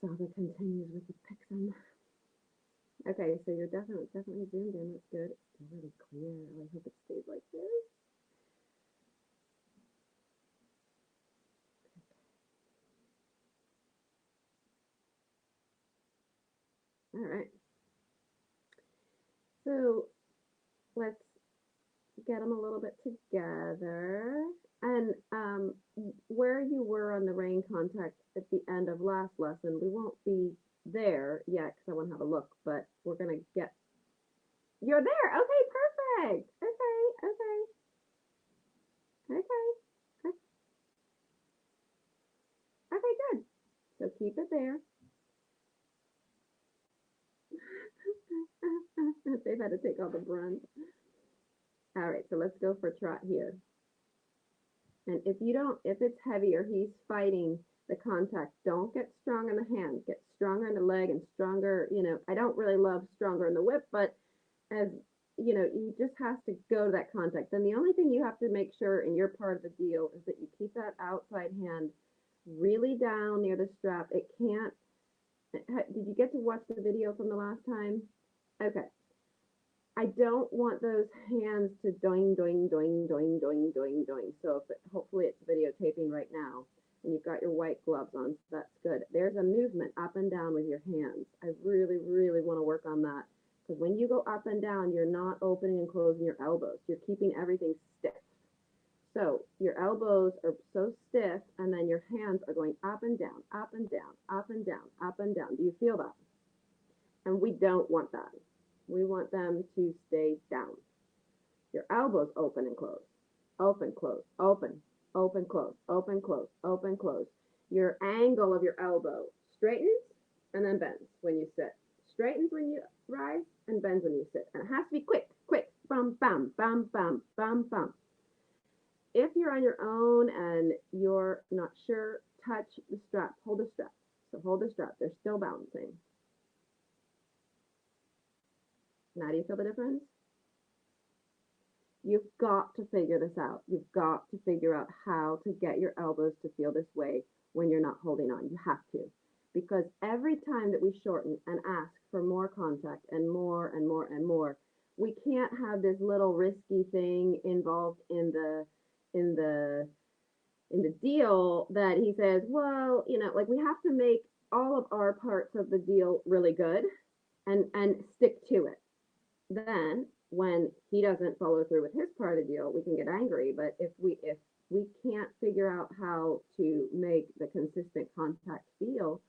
Saga continues with the Pixum. Okay, so you're definitely zoomed in. That's good. It's still really clear. I hope it stays like this. All right. So let's get them a little bit together. And where you were on the rain contact at the end of last lesson, we won't be there yet because I want to have a look, but we're going to get. You're there. Okay, perfect. Okay, okay, okay, okay, good. So keep it there. They've had to take all the brunt. All right, so let's go for trot here. And if it's heavy or he's fighting the contact, don't get strong in the hand. Get stronger in the leg and stronger, I don't really love stronger in the whip, but as you just have to go to that contact. Then the only thing you have to make sure in your part of the deal is that you keep that outside hand really down near the strap. It can't. Did you get to watch the video from the last time? Okay. I don't want those hands to doing, doing, doing, doing, doing, doing, doing. So hopefully it's videotaping right now and you've got your white gloves on, so that's good. There's a movement up and down with your hands. I really, really want to work on that because when you go up and down, you're not opening and closing your elbows. You're keeping everything stiff. So your elbows are so stiff and then your hands are going up and down, up and down, up and down, up and down. Do you feel that? And we don't want that. We want them to stay down. Your elbows open and close, open, close, open, open, close, open, close, open, close. Your angle of your elbow straightens and then bends when you sit. Straightens when you rise and bends when you sit. And it has to be quick, quick, bum, bum, bum, bum, bum, bum. If you're on your own and you're not sure, touch the strap, hold the strap. So hold the strap, they're still bouncing. Now do you feel the difference? You've got to figure this out. You've got to figure out how to get your elbows to feel this way when you're not holding on. You have to. Because every time that we shorten and ask for more contact and more and more and more, we can't have this little risky thing involved in the deal that he says, well, like we have to make all of our parts of the deal really good and stick to it. Then when he doesn't follow through with his part of the deal, we can get angry. But if we can't figure out how to make the consistent contact feel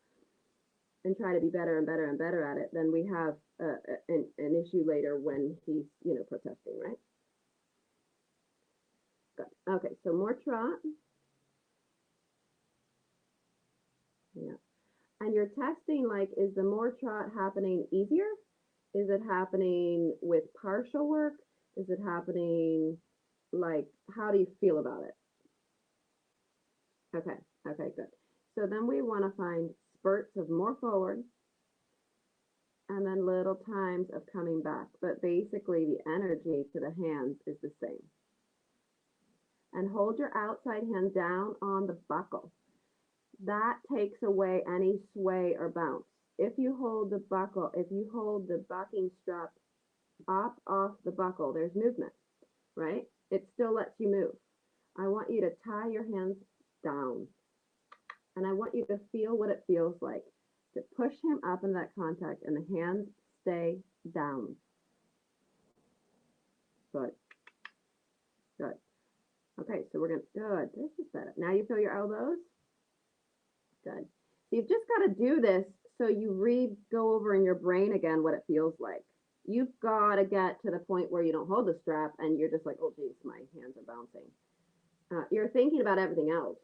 and try to be better and better and better at it, then we have an issue later when he's protesting, right? Good. Okay, so more trot. Yeah. And you're testing, like, is the more trot happening easier? Is it happening with partial work? Is it happening, like, how do you feel about it? Okay, okay, good. So then we want to find spurts of more forward and then little times of coming back. But basically the energy to the hands is the same. And hold your outside hand down on the buckle. That takes away any sway or bounce. If you hold the bucking strap up off the buckle, there's movement, right? It still lets you move. I want you to tie your hands down. And I want you to feel what it feels like to push him up in that contact and the hands stay down. Good. Good. Okay, so we're going to, good. This is better. Now you feel your elbows? Good. So you've just got to do this so you go over in your brain again what it feels like. You've got to get to the point where you don't hold the strap and you're just like, oh, geez, my hands are bouncing. You're thinking about everything else.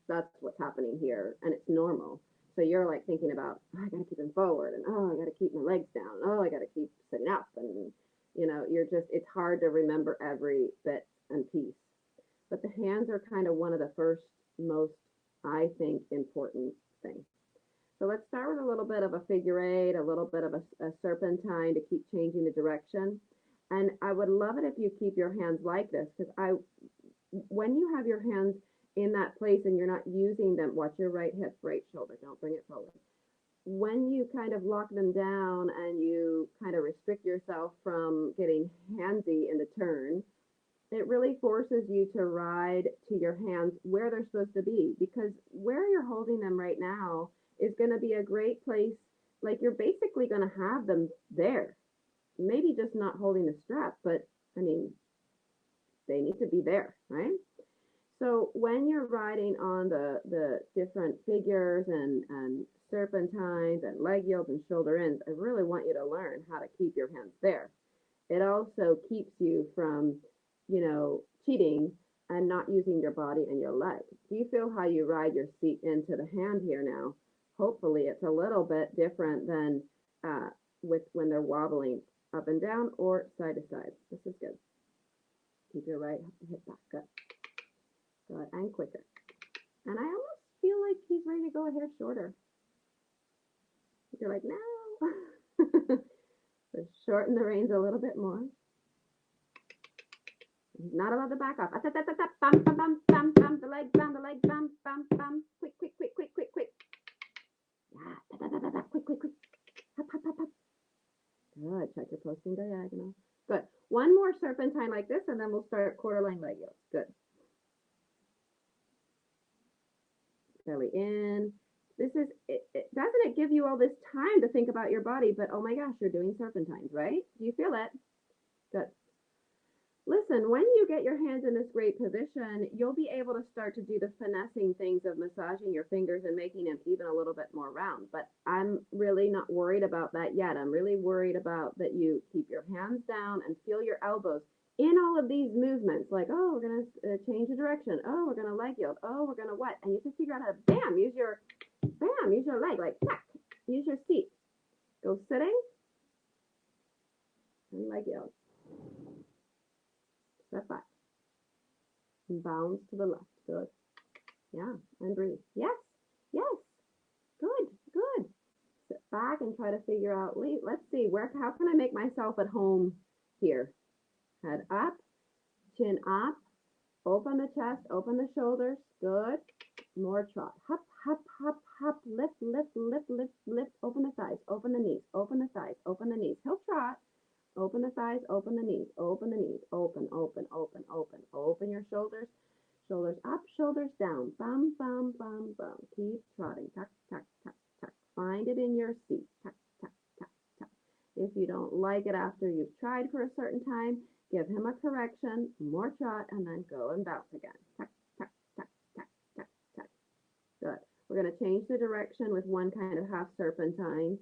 That's what's happening here, and it's normal. So you're like thinking about, oh, I got to keep him forward, and oh, I got to keep my legs down. Oh, I got to keep sitting up, and it's hard to remember every bit and piece. But the hands are kind of one of the first most, I think, important things. So let's start with a little bit of a figure eight, a little bit of a serpentine to keep changing the direction. And I would love it if you keep your hands like this, because when you have your hands in that place and you're not using them, watch your right hip, right shoulder, don't bring it forward. when you kind of lock them down and you kind of restrict yourself from getting handsy in the turn, it really forces you to ride to your hands where they're supposed to be, because where you're holding them right now is going to be a great place. Like, you're basically going to have them there, maybe just not holding the strap, but I mean, they need to be there, right? So when you're riding on the different figures and serpentines and leg yields and shoulder ins, I really want you to learn how to keep your hands there. It also keeps you from, cheating and not using your body and your leg. Do you feel how you ride your seat into the hand here now? Hopefully it's a little bit different than with when they're wobbling up and down or side to side. This is good. Keep your right hip back. Good. Good. And quicker. And I almost feel like he's ready to go a hair shorter. You're like, no. So shorten the reins a little bit more. He's not allowed to back off. Bum, bum, bum, bum, bum, the leg, bum, the leg, bum, bum, bum. Quick, quick, quick, quick, quick, quick. Yeah, quick, quick, quick. Hop, hop, hop, hop. Good. Check your posting diagonal. Good. One more serpentine like this, and then we'll start quarter line leg yields. Good. Belly in. This is, doesn't it give you all this time to think about your body, but oh my gosh, you're doing serpentines, right? Do you feel it? Good. Listen, when you get your hands in this great position, you'll be able to start to do the finessing things of massaging your fingers and making them even a little bit more round. But I'm really not worried about that yet. I'm really worried about that you keep your hands down and feel your elbows in all of these movements. Like, oh, we're going to change the direction. Oh, we're going to leg yield. Oh, we're going to what? And you just figure out how to, bam, use your leg, like, tack, use your seat. Go sitting and leg yield. Step back. And bounce to the left. Good. Yeah. And breathe. Yes. Yes. Good. Good. Sit back and try to figure out, let's see, how can I make myself at home here? Head up, chin up, open the chest, open the shoulders. Good. More trot. Hop, hop, hop, hop. Lift, lift, lift, lift, lift. Open the thighs, open the knees, open the thighs, open the knees. He'll trot. Open the thighs, open the knees, open the knees, open, open, open, open. Open your shoulders, shoulders up, shoulders down. Bum, bum, bum, bum. Keep trotting. Tuck, tuck, tuck, tuck. Find it in your seat. Tuck, tuck, tuck, tuck. If you don't like it after you've tried for a certain time, give him a correction, more trot, and then go and bounce again. Tuck, tuck, tuck, tuck, tuck, tuck. Good. We're going to change the direction with one kind of half serpentine,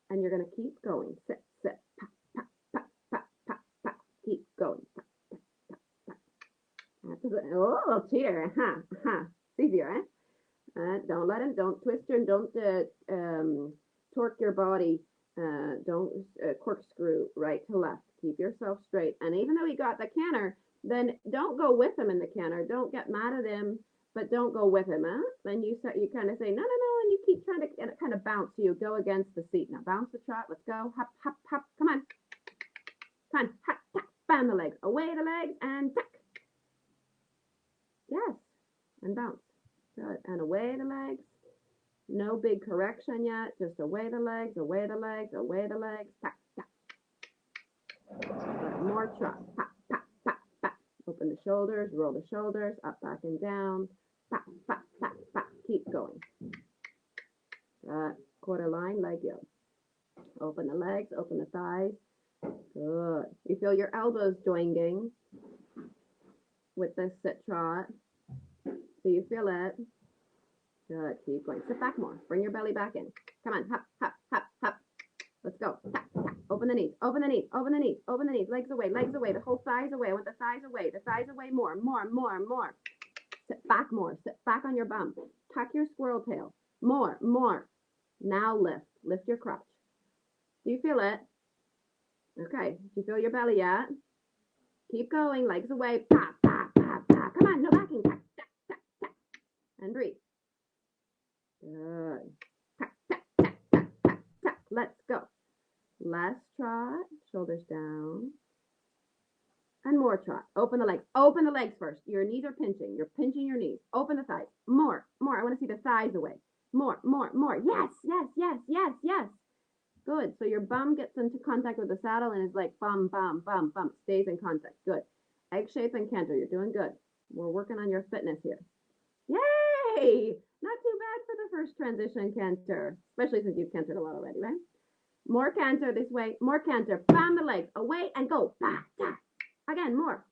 and you're going to keep going. Sit, sit, pop. Keep going. Oh, cheer. It's easier, eh? Don't twist your, don't torque your body. Don't corkscrew right to left. Keep yourself straight. And even though he got the canter, then don't go with him in the canter. Don't get mad at him, but don't go with him, huh? Then you kind of say, no, and you keep trying to kind of bounce. So you go against the seat. Now bounce the trot. Let's go. Hop, hop, hop. Come on. Come on. Hop, tap. Bam the legs. Away the legs and tuck. Yes. And bounce. Good. And away the legs. No big correction yet. Just away the legs, away the legs, away the legs. Tuck, tuck. More trot. Pop, pop, pop, pop. Open the shoulders. Roll the shoulders. Up, back, and down. Pop, pop, pop, pop. Keep going. Quarter line, leg yield. Open the legs. Open the thighs. Good. You feel your elbows joining with this sit trot. Do you feel it? Good. Keep going. Sit back more. Bring your belly back in. Come on. Hop, hop, hop, hop. Let's go. Tap, tap. Open the knees. Open the knees. Open the knees. Open the knees. Legs away. Legs away. The whole thighs away. I want the thighs away. The thighs away more. More. Sit back more. Sit back on your bum. Tuck your squirrel tail. More. Now lift. Lift your crotch. Do you feel it? Okay, do you feel your belly yet? Keep going, legs away, pop, pop, pop, pop. Come on, no backing, tuck, tuck, tuck, tuck. And breathe. Good. Tuck, tuck, tuck, tuck, tuck, tuck. Let's go. Less trot, shoulders down. And more trot. Open the legs. Open the legs first. Your knees are pinching. You're pinching your knees. Open the thighs. More. I want to see the thighs away. More. Yes. Good. So your bum gets into contact with the saddle and is like bum, bum, bum, bum, stays in contact. Good. Egg shape and canter. You're doing good. We're working on your fitness here. Yay! Not too bad for the first transition canter, especially since you've cantered a lot already, right? More canter this way. More canter. Bam the leg. Away and go. Bah, bah. Again, more.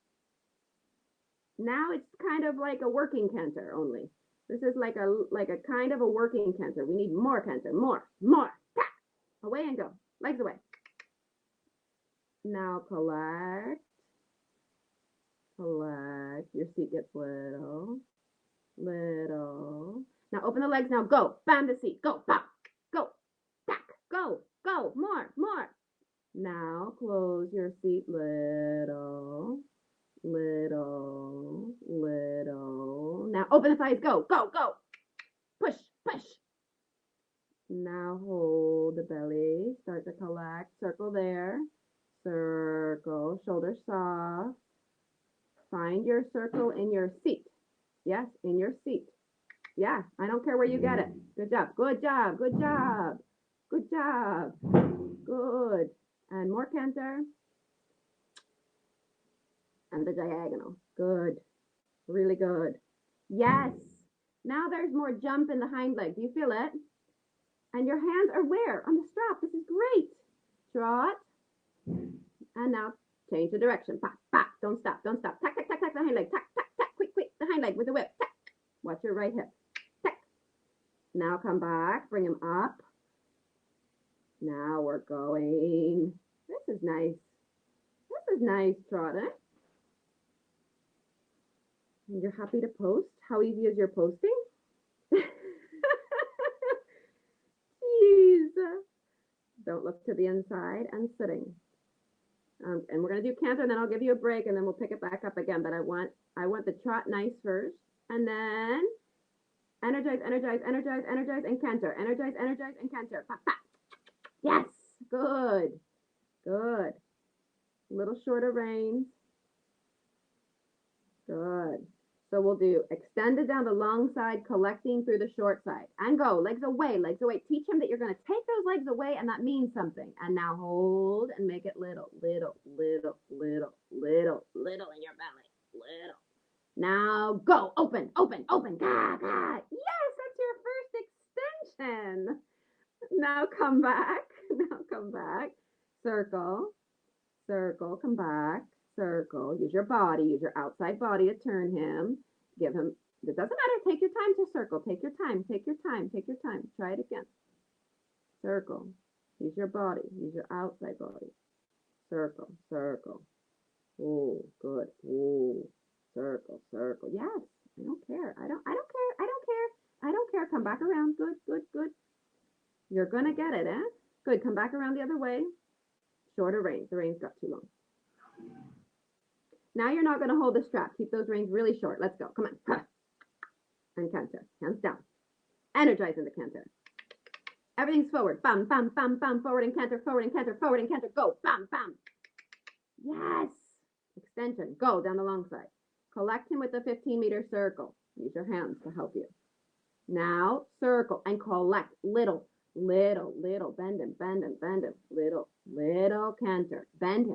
Now it's kind of like a working canter only. This is like a kind of a working canter. We need more canter. More. Away and go. Legs away. Now collect. Your seat gets little. Now open the legs. Now go. Bam the seat. Go. Bam. Go. Back. Go. More. Now close your seat. Little. Now open the thighs. Go. Push. Now hold the belly. Start to collect. Circle there. Circle. Shoulders soft. Find your circle in your seat. Yes, in your seat. Yeah, I don't care where you get it. Good job. Good. And more canter. And the diagonal. Good. Really good. Yes. Now there's more jump in the hind leg. Do you feel it? And your hands are where? On the strap. This is great. Trot. And now change the direction. Back. Don't stop. Tack the hind leg. Tack. Quick. The hind leg with the whip. Tack. Watch your right hip. Tack. Now come back. Bring him up. Now we're going. This is nice, Trot, eh? And you're happy to post? How easy is your posting? Jeez. Don't look to the inside and sitting. And we're going to do canter, and then I'll give you a break, and then we'll pick it back up again. But I want the trot nice first, and then energize, and canter. Energize, and canter. Pop. Yes, good. Little shorter reins. Good. So we'll do extended down the long side, collecting through the short side. And go. Legs away. Teach him that you're going to take those legs away, and that means something. And now hold and make it little in your belly. Little. Now go. Open. Ga. Yes, that's your first extension. Now come back. Circle. Come back. Circle. Use your body. Use your outside body to turn him. Give him. It doesn't matter. Take your time to circle. Take your time. Try it again. Circle. Use your body. Use your outside body. Circle. Oh, good. Oh, circle. Yes. I don't care. Come back around. Good. You're gonna get it, eh? Good. Come back around the other way. Shorter reins. The reins got too long. Now you're not going to hold the strap. Keep those reins really short. Let's go. Come on. And canter. Hands down. Energize in the canter. Everything's forward. Bam. Forward and canter. Go. Bam. Yes. Extension. Go down the long side. Collect him with the 15-meter circle. Use your hands to help you. Now circle and collect. Little. Bend him. Little canter. Bend him.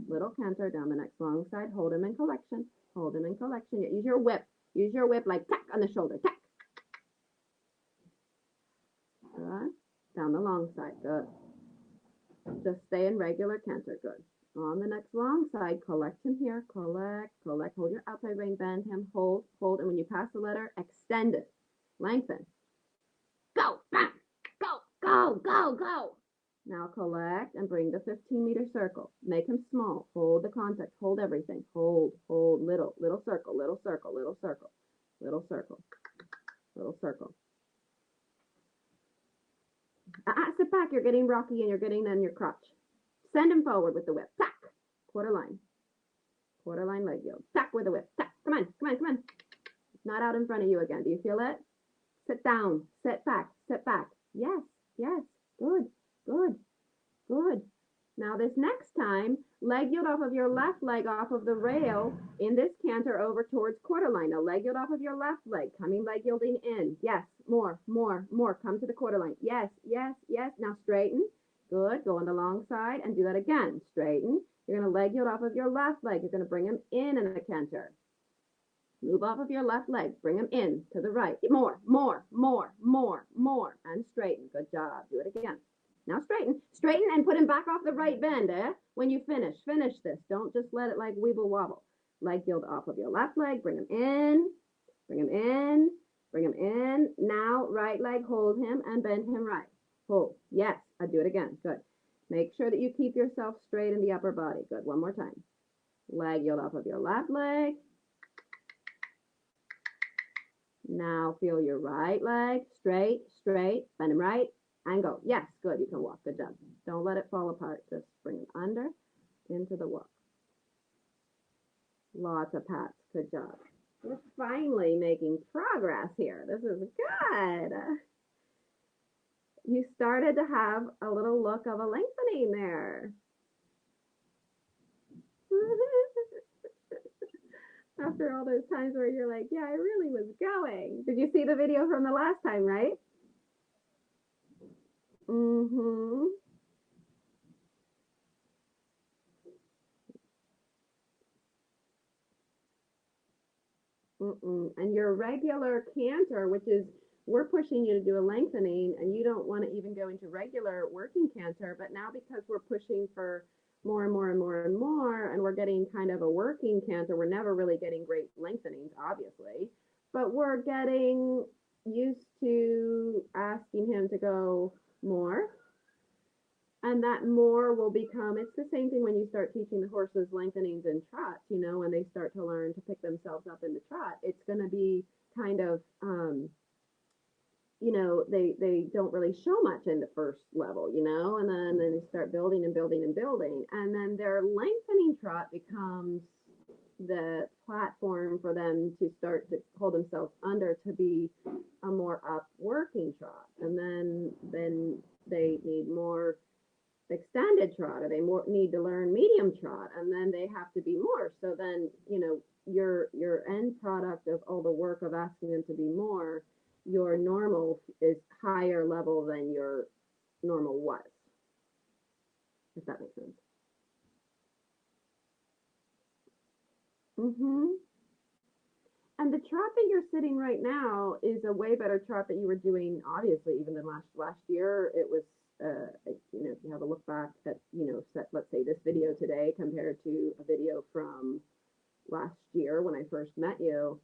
Little canter down the next long side. Hold him in collection. Use your whip. Like tack on the shoulder. Tack. Good. Down the long side. Good. Just stay in regular canter. Good. On the next long side, collect him here. Collect. Hold your outside rein. Bend him. Hold. And when you pass the letter, extend it. Lengthen. Go. Bam. Go. Now collect and bring the 15-meter circle. Make him small. Hold the contact. Hold everything. Hold. Little circle. Sit back. You're getting rocky and you're getting on your crotch. Send him forward with the whip. Tack. Quarter line leg yield. Tack with the whip. Tack. Come on. It's not out in front of you again. Do you feel it? Sit down. Sit back. Yes. Good. Now this next time, leg yield off of your left leg off of the rail in this canter over towards quarter line. Now leg yield off of your left leg, coming leg yielding in. Yes, more, more, more. Come to the quarter line. Yes, yes, yes. Now straighten. Good. Go on the long side and do that again. Straighten. You're going to leg yield off of your left leg. You're going to bring him in the canter. Move off of your left leg. Bring him in to the right. More, more, more, more, more. And straighten. Good job. Do it again. Now straighten. Straighten and put him back off the right bend, when you finish. Finish this. Don't just let it like weeble wobble. Leg yield off of your left leg. Bring him in. Bring him in. Bring him in. Now right leg. Hold him and bend him right. Hold. Yes. I'll do it again. Good. Make sure that you keep yourself straight in the upper body. Good. One more time. Leg yield off of your left leg. Now feel your right leg. Straight, straight. Bend him right. And go. Yes, good. You can walk. Good job. Don't let it fall apart. Just bring it under into the walk. Lots of pats. Good job. We're finally making progress here. This is good. You started to have a little look of a lengthening there. After all those times where you're like, yeah, I really was going. Did you see the video from the last time, right? Mm-hmm. And your regular canter, which is, we're pushing you to do a lengthening and you don't want to even go into regular working canter, but now because we're pushing for more and more and more and more, and we're getting kind of a working canter, we're never really getting great lengthenings, obviously, but we're getting used to asking him to go more. And that more will become, it's the same thing when you start teaching the horses lengthenings and trots, when they start to learn to pick themselves up in the trot, it's going to be kind of, they don't really show much in the first level, and then they start building and building and building. And then their lengthening trot becomes the platform for them to start to hold themselves under to be a more up working trot. And then they need more extended trot, or they need to learn medium trot, and then they have to be more. So then, your end product of all the work of asking them to be more, your normal is higher level than your normal was, if that makes sense. And the trot that you're sitting right now is a way better trot that you were doing, obviously, even than last year. It was, if you have a look back at, let's say this video today compared to a video from last year when I first met you,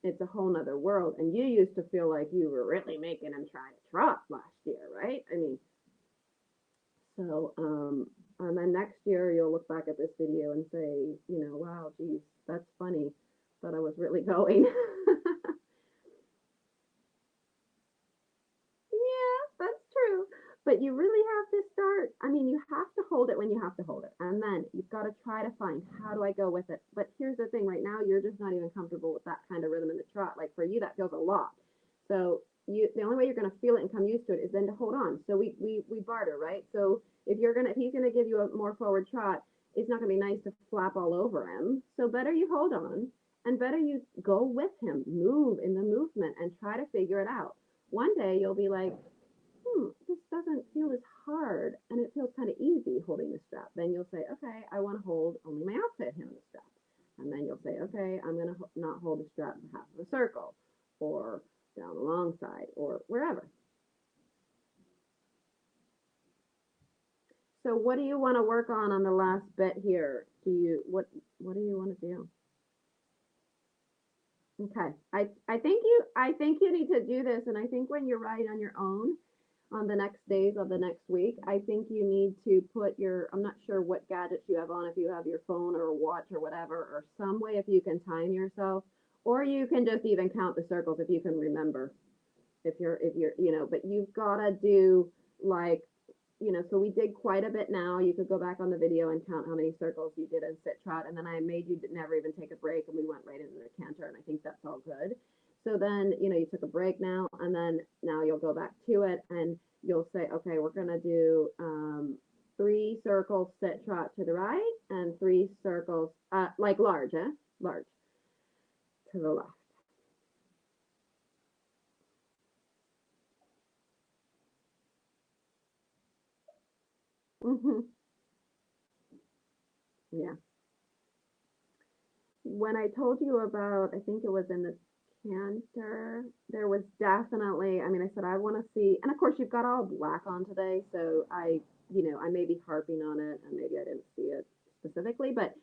it's a whole nother world. And you used to feel like you were really making him try to trot last year, right? I mean, so, and then next year you'll look back at this video and say, wow, geez, that's funny, but I was really going. Yeah, that's true. But you really have to start. I mean, you have to hold it when you have to hold it. And then you've got to try to find, how do I go with it? But here's the thing, right now, you're just not even comfortable with that kind of rhythm in the trot. Like for you, that feels a lot. So the only way you're going to feel it and come used to it is then to hold on. So we barter, right? So if he's going to give you a more forward trot, it's not going to be nice to flap all over him. So better you hold on, and better you go with him, move in the movement and try to figure it out. One day you'll be like, this doesn't feel as hard, and it feels kind of easy holding the strap. Then you'll say, okay, I want to hold only my outfit here on the strap. And then you'll say, okay, I'm going to not hold the strap for half of a circle, or down the long side, or wherever. So what do you want to work on the last bit here? What do you want to do? Okay. I think you need to do this, and I think when you're riding on your own on the next days of the next week, I think you need to put I'm not sure what gadgets you have on, if you have your phone or a watch or whatever, or some way if you can time yourself, or you can just even count the circles if you can remember. If you're, but you've got to do like, so we did quite a bit now. You could go back on the video and count how many circles you did in sit trot. And then I made you never even take a break, and we went right into the canter. And I think that's all good. So then, you took a break now, and then now you'll go back to it and you'll say, okay, we're going to do 3 circles, sit, trot to the right, and 3 circles, like large, large, to the left. Yeah. When I told you about, I think it was in the canter, there was definitely, I mean, I said, I want to see, and of course, you've got all black on today, so I may be harping on it, and maybe I didn't see it specifically, but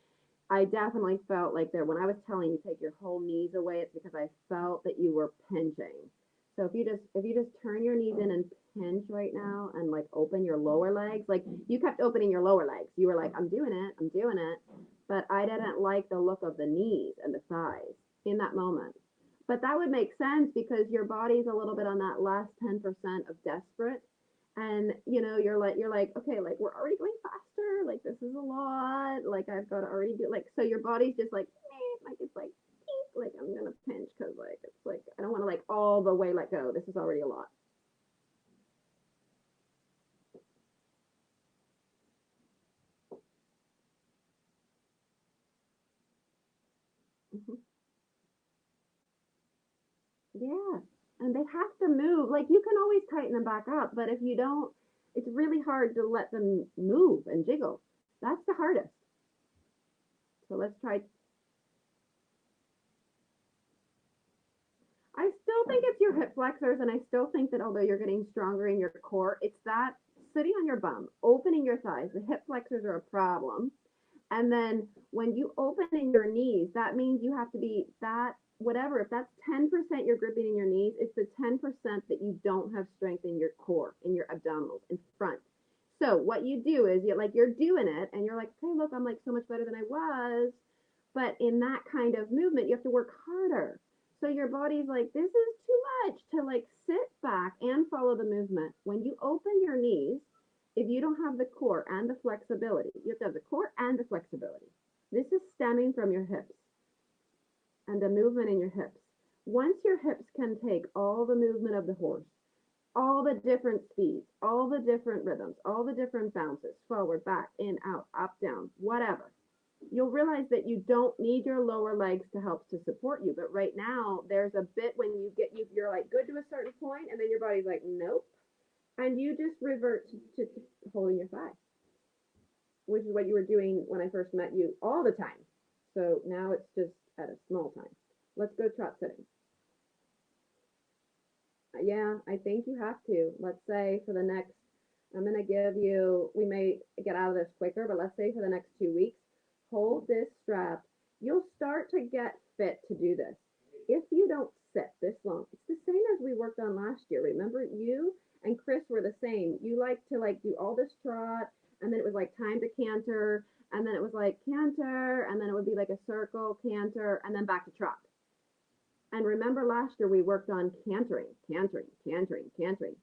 I definitely felt like there, when I was telling you take your whole knees away, it's because I felt that you were pinching. So if you just turn your knees in and pinch right now and like open your lower legs, like you kept opening your lower legs. You were like, I'm doing it. But I didn't like the look of the knees and the thighs in that moment. But that would make sense because your body's a little bit on that last 10% of desperate, and you're like okay, like we're already going faster, like this is a lot, like I've got to already do, like, so your body's just like like it's like like I'm gonna pinch because like it's like I don't want to like all the way let go, this is already a lot. Hmm. Yeah, and they have to move, like you can always tighten them back up, but if you don't, it's really hard to let them move and jiggle. That's the hardest. So let's try. I still think it's your hip flexors, and I still think that although you're getting stronger in your core, it's that sitting on your bum, opening your thighs. The hip flexors are a problem. And then when you open in your knees, that means you have to be that, whatever, if that's 10% you're gripping in your knees, it's the 10% that you don't have strength in your core, in your abdominals, in front. So what you do is you're doing it and you're like, okay, look, I'm like so much better than I was. But in that kind of movement, you have to work harder. So your body's like, this is too much to like sit back and follow the movement. When you open your knees, if you don't have the core and the flexibility, you have to have the core and the flexibility. This is stemming from your hips and the movement in your hips. Once your hips can take all the movement of the horse, all the different speeds, all the different rhythms, all the different bounces, forward, back, in, out, up, down, whatever, you'll realize that you don't need your lower legs to help to support you. But right now, there's a bit when you're like good to a certain point, and then your body's like, nope, and you just revert to holding your thigh, which is what you were doing when I first met you all the time. So now it's just at a small time. Let's go trot sitting. Yeah, I think you have to. Let's say for the next, I'm going to give you, we may get out of this quicker, but let's say for the next 2 weeks, hold this strap. You'll start to get fit to do this. If you don't sit this long, it's the same as we worked on last year. Remember, you and Chris were the same. You like to like do all this trot, and then it was like time to canter, and then it was like canter, and then it would be like a circle, canter, and then back to trot. And remember last year we worked on cantering, cantering, cantering, cantering.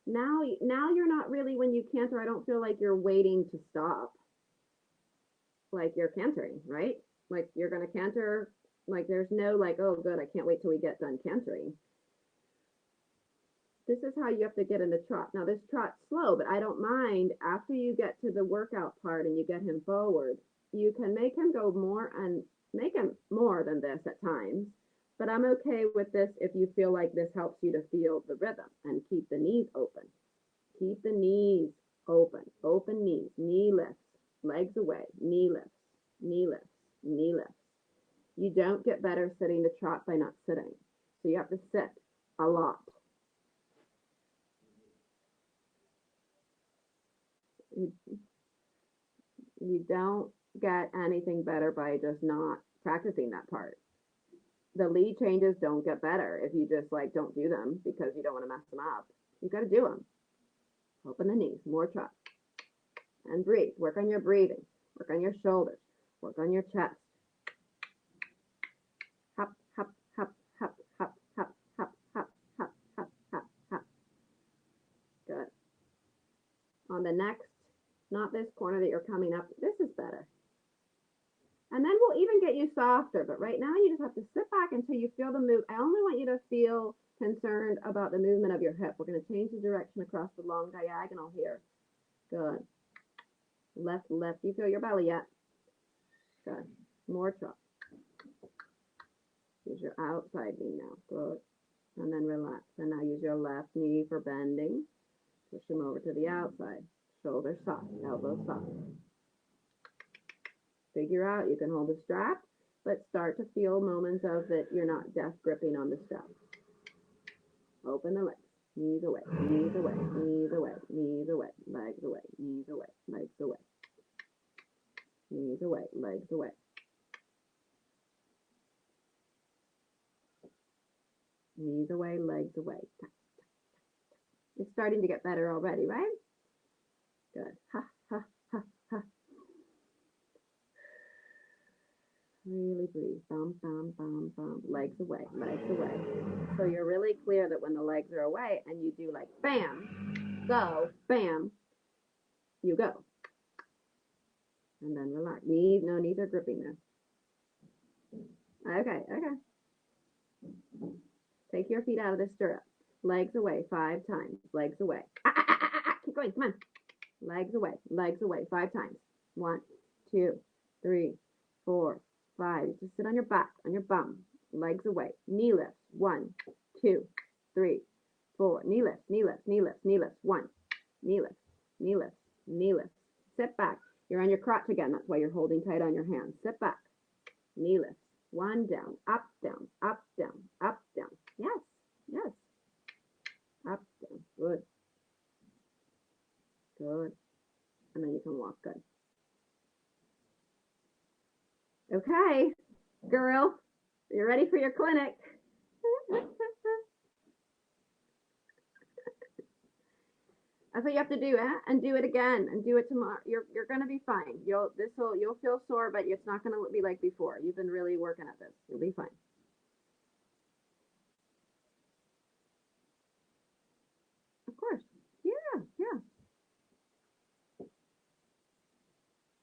Now you're not really, when you canter, I don't feel like you're waiting to stop. Like you're cantering, right? Like you're gonna canter. Like there's no like, oh good, I can't wait till we get done cantering. This is how you have to get in the trot. Now this trot's slow, but I don't mind after you get to the workout part and you get him forward, you can make him go more and make him more than this at times. But I'm okay with this if you feel like this helps you to feel the rhythm and keep the knees open. Keep the knees open. Open knees. Knee lifts. Legs away. Knee lifts. Knee lifts. Knee lifts. You don't get better sitting the trot by not sitting. So you have to sit a lot. You, you don't get anything better by just not practicing that part. The lead changes don't get better if you just like don't do them because you don't want to mess them up. You got to do them. Open the knees, more trot, and breathe. Work on your breathing. Work on your shoulders. Work on your chest. Hop, hop, hop, hop, hop, hop, hop, hop, hop, hop, hop, hop. Good. On the next, not this corner that you're coming up, this is better. And then we'll even get you softer. But right now, you just have to sit back until you feel the move. I only want you to feel concerned about the movement of your hip. We're going to change the direction across the long diagonal here. Good. Left, left. You feel your belly yet? Good. More trot. Use your outside knee now. Good. And then relax. And now use your left knee for bending. Push them over to the outside. Shoulders soft, elbows soft. Figure out you can hold the strap, but start to feel moments of that you're not death gripping on the strap. Open the legs. Knees away, knees away, knees away, knees away, legs away, knees away, legs away. Knees away, legs away. Knees away, legs away. It's starting to get better already, right? Good. Ha, ha, ha, ha. Really breathe. Bum, bum, bum, bum. Legs away, legs away. So you're really clear that when the legs are away and you do like bam, go, bam, you go. And then relax. Knees, no, knees are gripping there. Okay, okay. Take your feet out of the stirrup. Legs away 5 times. Legs away. Keep going, come on. Legs away, 5 times. 1, 2, 3, 4, 5. Just sit on your back, on your bum. Legs away. Knee lifts. 1, 2, 3, 4. Knee lifts, knee lifts, knee lifts, knee lifts. 1. Knee lifts, knee lifts, knee lifts. Sit back. You're on your crotch again. That's why you're holding tight on your hands. Sit back. Knee lifts. 1 down, up, down, up, down, up, down. Yes, yes. Up, down. Good. Good. And then you can walk. Good. Okay, girl, you're ready for your clinic. That's what you have to do, and do it again, and do it tomorrow. You're gonna be fine. You'll feel sore, but it's not gonna be like before. You've been really working at this. You'll be fine. Of course.